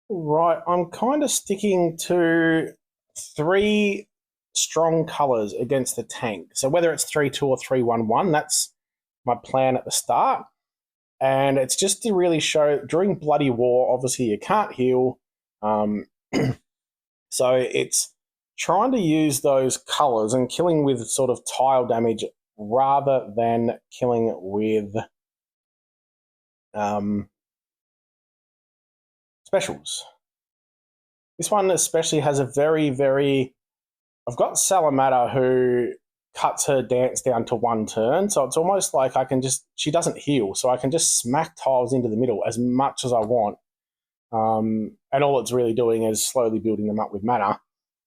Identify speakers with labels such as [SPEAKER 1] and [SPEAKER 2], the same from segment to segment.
[SPEAKER 1] Right, I'm kind of sticking to three strong colours against the tank. So whether it's 3-2 or 3-1-1, that's my plan at the start. And it's just to really show during bloody war, obviously you can't heal. Um, so it's trying to use those colours and killing with sort of tile damage rather than killing with um, specials. This one especially has a very. I've got Salamata who cuts her dance down to one turn, so it's almost like she doesn't heal, so I can just smack tiles into the middle as much as I want. And all it's really doing is slowly building them up with mana,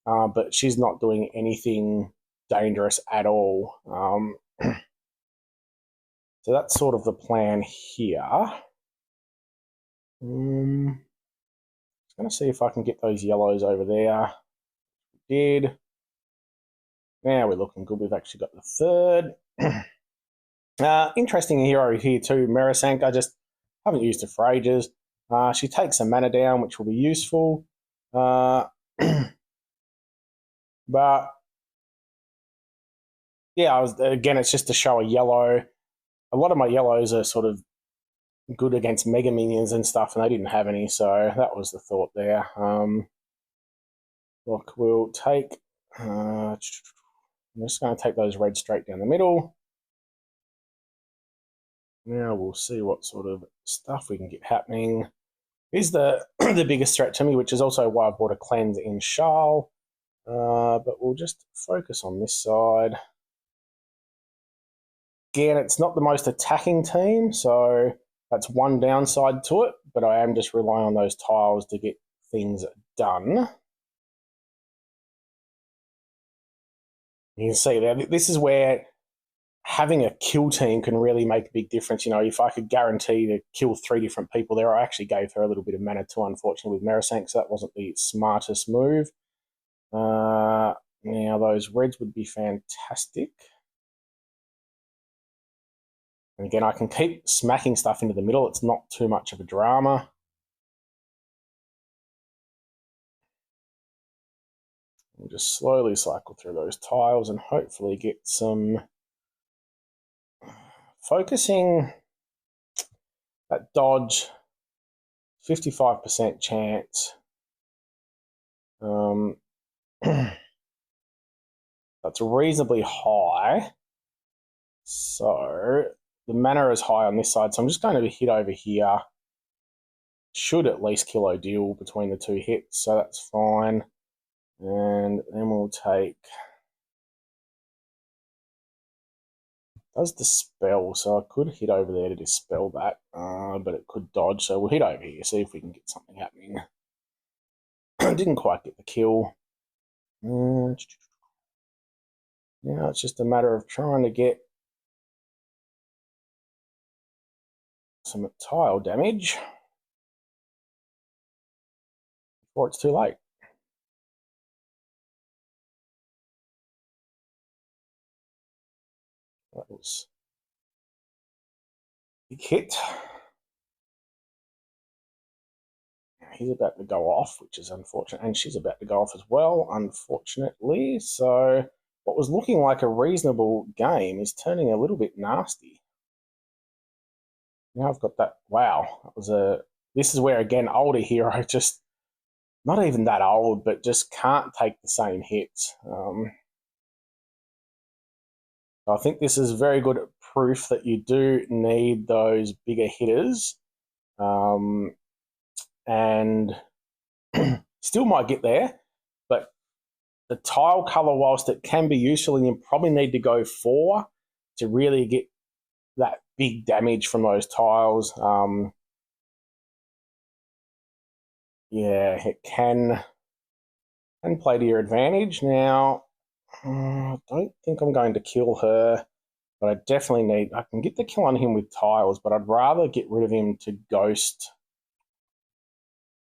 [SPEAKER 1] but she's not doing anything dangerous at all. So that's sort of the plan here. Just going to see if I can get those yellows over there. Did. Now we're looking good. We've actually got the third. Interesting hero here too, Merisank. I just haven't used her for ages. She takes a mana down, which will be useful. Uh, but yeah, again, it's just to show a yellow. A lot of my yellows are sort of good against mega minions and stuff, and they didn't have any, so that was the thought there. Look, we'll take. I'm just going to take those reds straight down the middle. Now we'll see what sort of stuff we can get happening. Is the the biggest threat to me, which is also why I bought a cleanse in Charles. But we'll just focus on this side. Again, it's not the most attacking team, so that's one downside to it, but I am just relying on those tiles to get things done. You can see there, this is where having a kill team can really make a big difference. You know, if I could guarantee to kill 3 different people there, I actually gave her a little bit of mana too, unfortunately, with Merisank, so that wasn't the smartest move. Now, those reds would be fantastic. And again, I can keep smacking stuff into the middle. It's not too much of a drama. We'll just slowly cycle through those tiles and hopefully get some focusing. That dodge, 55% chance. That's reasonably high. So the mana is high on this side, so I'm just going to hit over here. Should at least kill Odile between the two hits, so that's fine. And then we'll take. Does dispel, so I could hit over there to dispel that, but it could dodge, so we'll hit over here, see if we can get something happening. Didn't quite get the kill. Now it's just a matter of trying to get some tile damage before it's too late. That was a big hit. He's about to go off, which is unfortunate, and she's about to go off as well, unfortunately. So what was looking like a reasonable game is turning a little bit nasty. Now I've got that. Wow, that was a. This is where again older hero just not even that old, but just can't take the same hits. I think this is very good proof that you do need those bigger hitters, and still might get there, but the tile color, whilst it can be useful, and you probably need to go 4 to really get that big damage from those tiles. Yeah, it can play to your advantage. Now, I don't think I'm going to kill her, but I definitely need. I can get the kill on him with tiles, but I'd rather get rid of him to ghost.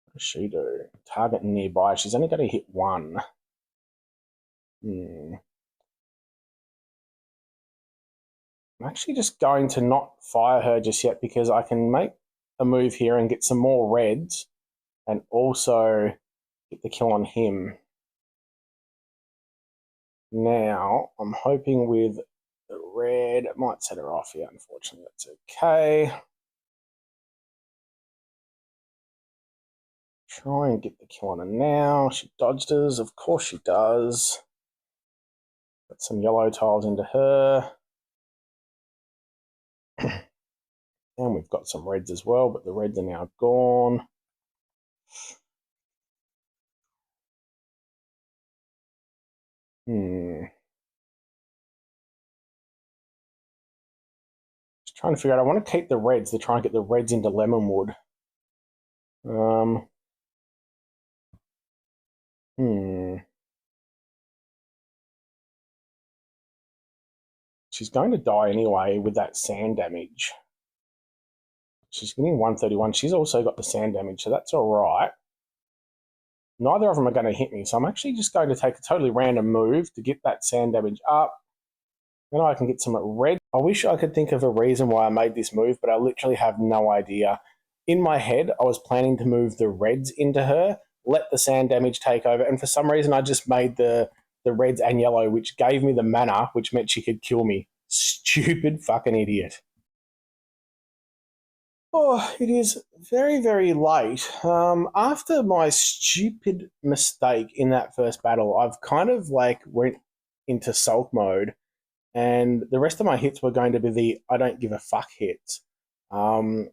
[SPEAKER 1] What does she do? Target nearby. She's only going to hit 1. I'm actually just going to not fire her just yet because I can make a move here and get some more reds and also get the kill on him. Now, I'm hoping with the red, it might set her off here, unfortunately, that's okay. Try and get the kill on her now. She dodged us, of course she does. Got some yellow tiles into her. And we've got some reds as well, but the reds are now gone. Just trying to figure out, I want to keep the reds to try and get the reds into Lemonwood. She's going to die anyway with that sand damage. She's getting 131. She's also got the sand damage, so that's all right. Neither of them are going to hit me, so I'm actually just going to take a totally random move to get that sand damage up. Then I can get some red. I wish I could think of a reason why I made this move, but I literally have no idea. In my head, I was planning to move the reds into her, let the sand damage take over, and for some reason I just made the reds and yellow, which gave me the mana, which meant she could kill me. Stupid fucking idiot. Oh, it is very, very late. After my stupid mistake in that first battle, I've kind of like went into sulk mode, and the rest of my hits were going to be the I don't give a fuck hits, um,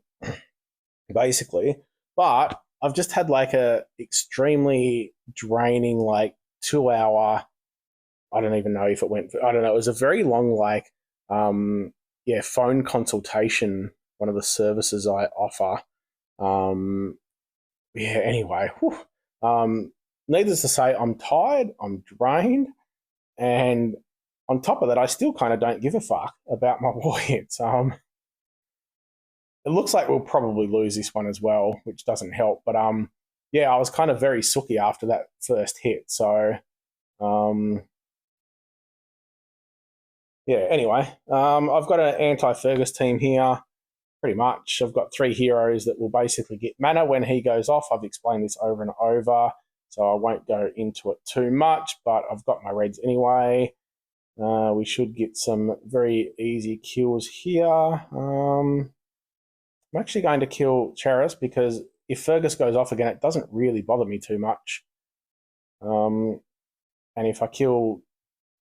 [SPEAKER 1] basically. But I've just had like a extremely draining like 2 hour. I don't even know if it went. I don't know. It was a very long like phone consultation. One of the services I offer. Anyway, needless to say, I'm tired, I'm drained, and on top of that, I still kind of don't give a fuck about my war hits. It looks like we'll probably lose this one as well, which doesn't help. But I was kind of very sooky after that first hit. So um, anyway, I've got an anti-Fergus team here. Pretty much. I've got 3 heroes that will basically get mana when he goes off. I've explained this over and over, so I won't go into it too much, but I've got my reds anyway. We should get some very easy kills here. I'm actually going to kill Charis because if Fergus goes off again, it doesn't really bother me too much. And if I kill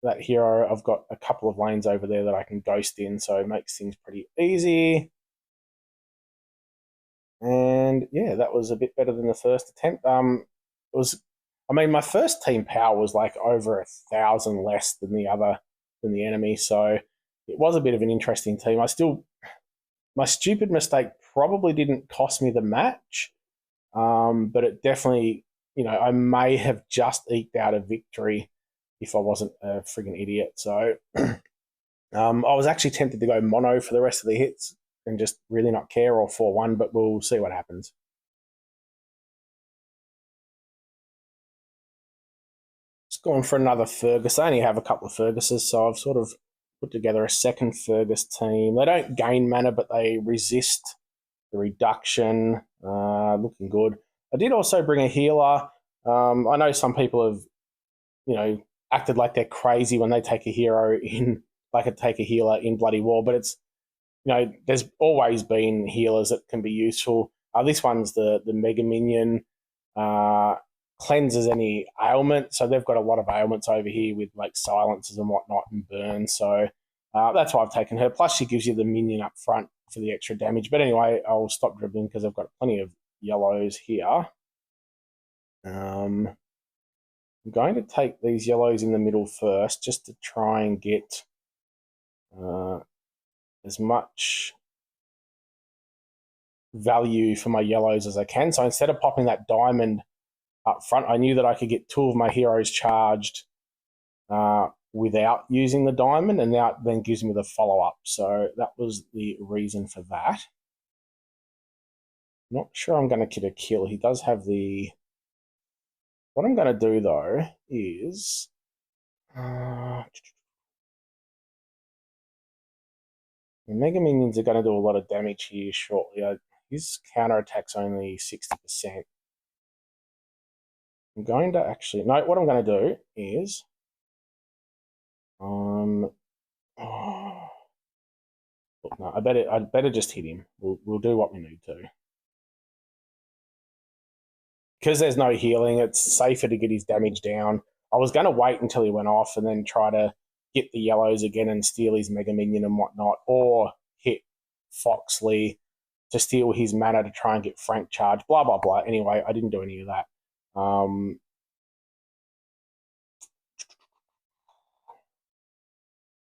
[SPEAKER 1] that hero, I've got a couple of lanes over there that I can ghost in, so it makes things pretty easy. And that was a bit better than the first attempt. My first team power was like over 1,000 less than the enemy, so it was a bit of an interesting team. My stupid mistake probably didn't cost me the match, but it definitely, I may have just eked out a victory if I wasn't a friggin' idiot. So I was actually tempted to go mono for the rest of the hits and just really not care, or 4-1, but we'll see what happens. Just going for another Fergus. I only have a couple of Ferguses, so I've sort of put together a second Fergus team. They don't gain mana, but they resist the reduction. Looking good. I did also bring a healer. I know some people have, acted like they're crazy when they take a hero in, like take a healer in Bloody War, but it's, there's always been healers that can be useful. This one's the Mega Minion. Cleanses any ailment, so they've got a lot of ailments over here with like silences and whatnot and burns. So that's why I've taken her. Plus, she gives you the minion up front for the extra damage. But anyway, I'll stop dribbling because I've got plenty of yellows here. I'm going to take these yellows in the middle first, just to try and get as much value for my yellows as I can. So instead of popping that diamond up front, I knew that I could get 2 of my heroes charged without using the diamond, and now it then gives me the follow-up. So that was the reason for that. Not sure I'm going to get a kill. He does have the... What I'm going to do, though, is... the Mega Minions are going to do a lot of damage here shortly. His counterattack's only 60%. I'm going to actually... No, what I'm going to do is... Oh, look, no, I'd better just hit him. We'll do what we need to. Because there's no healing, it's safer to get his damage down. I was going to wait until he went off and then try to get the yellows again and steal his Mega Minion and whatnot, or hit Foxley to steal his mana to try and get Frank charged, blah, blah, blah. Anyway, I didn't do any of that. I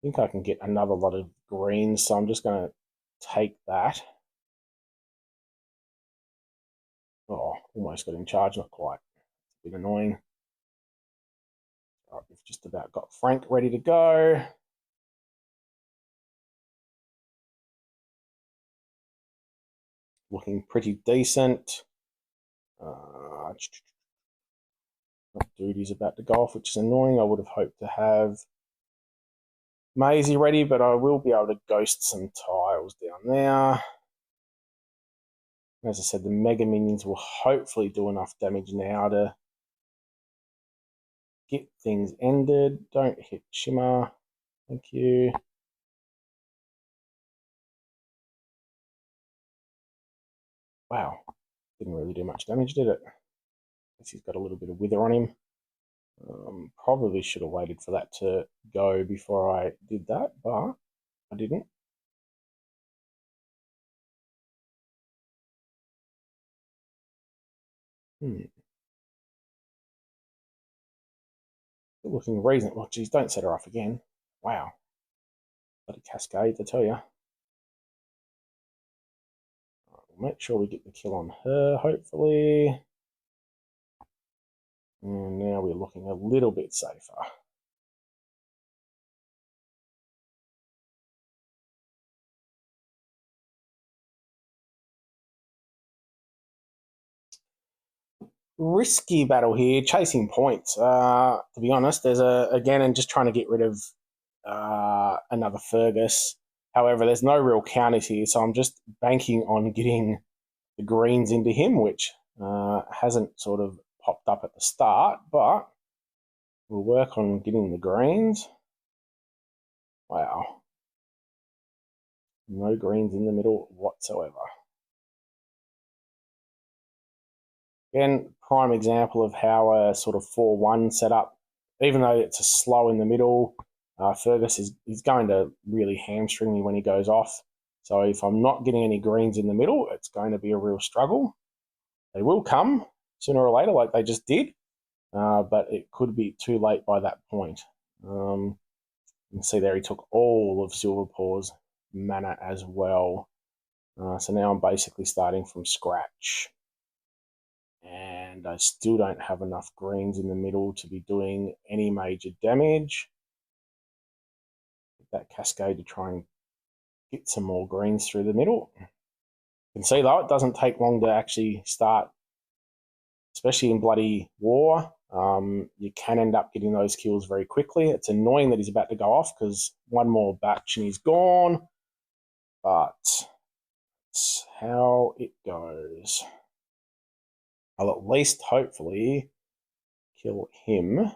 [SPEAKER 1] think I can get another lot of greens, so I'm just going to take that. Oh, almost got in charge, not quite. It's a bit annoying. Right, we've just about got Frank ready to go. Looking pretty decent. Duty's about to go off, which is annoying. I would have hoped to have Maisie ready, but I will be able to ghost some tiles down there. As I said, the Mega Minions will hopefully do enough damage now to get things ended. Don't hit Shimmer. Thank you. Wow. Didn't really do much damage, did it? Guess he's got a little bit of wither on him. Probably should have waited for that to go before I did that, but I didn't. Still looking reasonable. Oh, geez, don't set her off again. Wow. Bloody cascade, I tell you. We'll make sure we get the kill on her, hopefully. And now we're looking a little bit safer. Risky battle here, chasing points. To be honest, there's again, and just trying to get rid of another Fergus. However, there's no real counters here, so I'm just banking on getting the greens into him, which hasn't sort of popped up at the start, but we'll work on getting the greens. Wow. No greens in the middle whatsoever. Again, prime example of how a sort of 4-1 setup, even though it's a slow in the middle, Fergus is going to really hamstring me when he goes off. So if I'm not getting any greens in the middle, it's going to be a real struggle. They will come sooner or later, like they just did, but it could be too late by that point. You can see there he took all of Silverpaw's mana as well. So now I'm basically starting from scratch. And I still don't have enough greens in the middle to be doing any major damage. That cascade to try and get some more greens through the middle. You can see though, it doesn't take long to actually start, especially in bloody war. You can end up getting those kills very quickly. It's annoying that he's about to go off because one more batch and he's gone. But it's how it goes. I'll at least hopefully kill him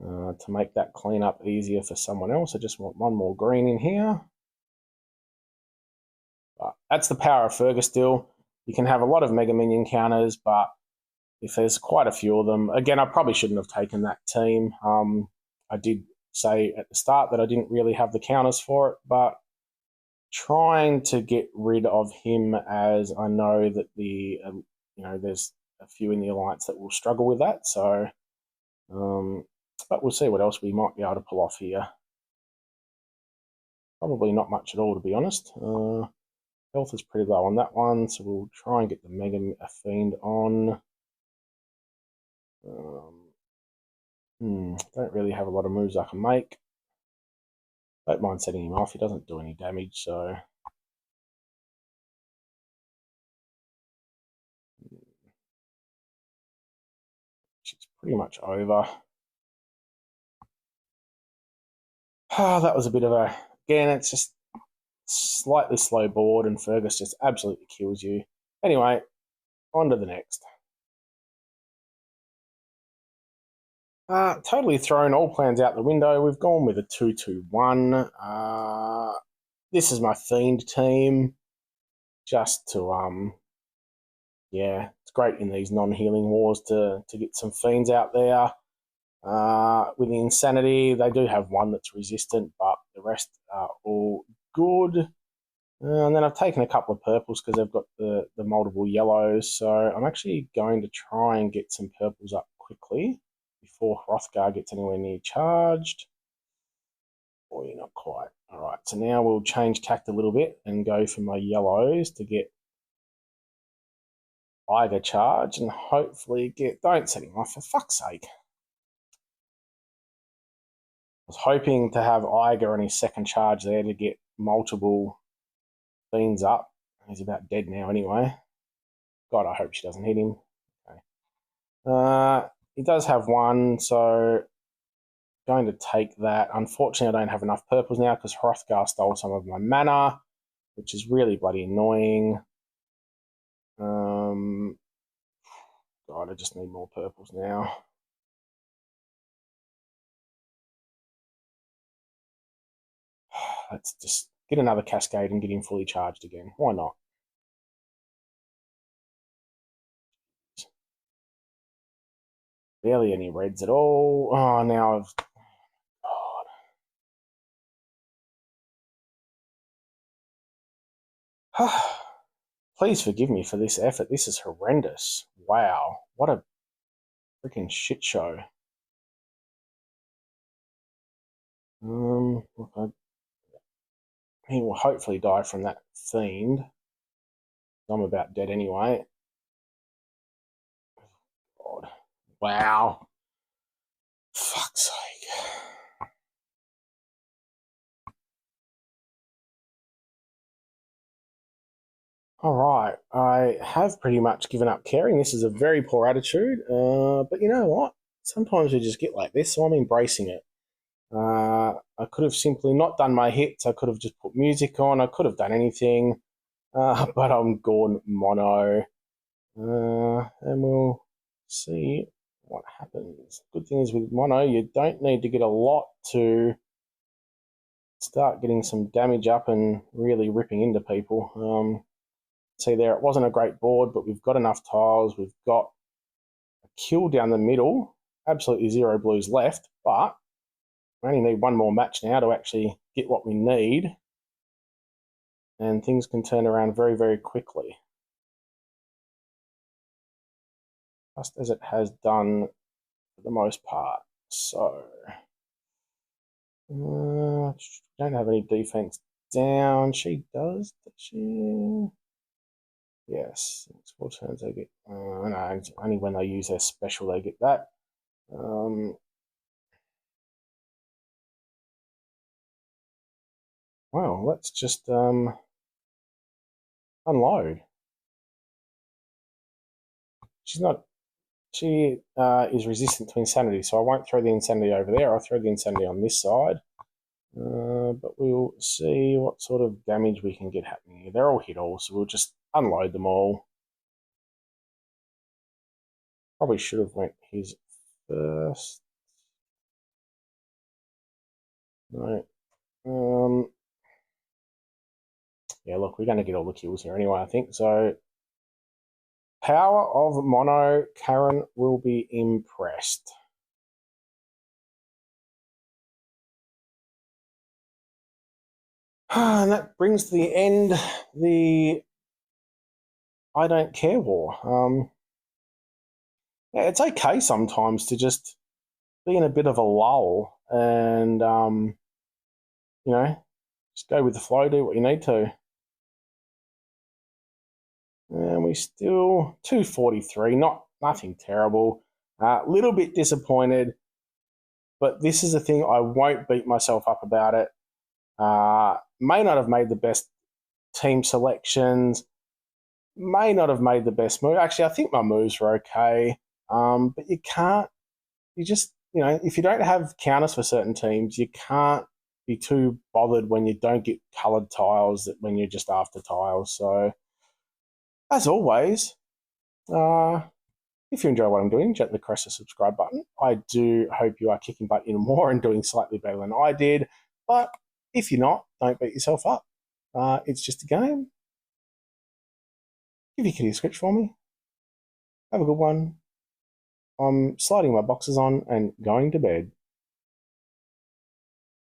[SPEAKER 1] to make that cleanup easier for someone else. I just want one more green in here. But that's the power of Fergus still. You can have a lot of Mega Minion counters, but if there's quite a few of them, again, I probably shouldn't have taken that team. I did say at the start that I didn't really have the counters for it, but trying to get rid of him, as I know that there's a few in the Alliance that will struggle with that. So, but we'll see what else we might be able to pull off here. Probably not much at all, to be honest. Health is pretty low on that one, so we'll try and get the Mega Fiend on. Don't really have a lot of moves I can make. Don't mind setting him off. He doesn't do any damage, so it's pretty much over. That was a bit of a... Again, it's just slightly slow board, and Fergus just absolutely kills you. Anyway, on to the next. Totally thrown all plans out the window. We've gone with a 2-2-1. This is my Fiend team. Just to, yeah, it's great in these non-healing wars to get some Fiends out there. With the Insanity, they do have one that's resistant, but the rest are all good. And then I've taken a couple of purples because they've got the multiple yellows. So I'm actually going to try and get some purples up quickly before Hrothgar gets anywhere near charged. Or you're not quite. All right, so now we'll change tact a little bit and go for my yellows to get Eiger charge and hopefully get... Don't set him off, for fuck's sake. I was hoping to have Eiger on his second charge there to get multiple Fiends up. He's about dead now anyway. God, I hope she doesn't hit him. Okay. He does have one, so going to take that. Unfortunately, I don't have enough purples now because Hrothgar stole some of my mana, which is really bloody annoying. God, I just need more purples now. Let's just get another Cascade and get him fully charged again. Why not? Barely any reds at all. Oh, now I've... God. Please forgive me for this effort. This is horrendous. Wow. What a freaking shit show. Look, he will hopefully die from that Fiend. I'm about dead anyway. God. Wow. Fuck's sake. All right. I have pretty much given up caring. This is a very poor attitude. But you know what? Sometimes we just get like this, so I'm embracing it. I could have simply not done my hits. I could have just put music on. I could have done anything. But I'm gone mono. And we'll see what happens. Good thing is with mono, you don't need to get a lot to start getting some damage up and really ripping into people. See there, it wasn't a great board, but we've got enough tiles. We've got a kill down the middle. Absolutely zero blues left, but we only need one more match now to actually get what we need. And things can turn around very, very quickly. Just as it has done for the most part. So, don't have any defense down. She does she? Yes. Next 4 turns they get... no, only when they use their special they get that. Well, let's just unload. She's not... She is resistant to Insanity, so I won't throw the Insanity over there. I'll throw the Insanity on this side. But we'll see what sort of damage we can get happening here. They're all hit all, so we'll just unload them all. Probably should have went his first. No. Yeah, look, we're going to get all the kills here anyway, I think. So, power of mono, Karen will be impressed. And that brings to the end the I don't care war. Yeah, it's okay sometimes to just be in a bit of a lull and, you know, just go with the flow, do what you need to. And we still 243, nothing terrible. A little bit disappointed, but this is the thing, I won't beat myself up about it. May not have made the best team selections, may not have made the best move. Actually, I think my moves were okay, but you just, if you don't have counters for certain teams, you can't be too bothered when you don't get coloured tiles when you're just after tiles. So, as always, If you enjoy what I'm doing, gently press the subscribe button. I do hope you are kicking butt even more and doing slightly better than I did. But if you're not, don't beat yourself up. It's just a game. Give your kitty a switch for me. Have a good one. I'm sliding my boxes on and going to bed.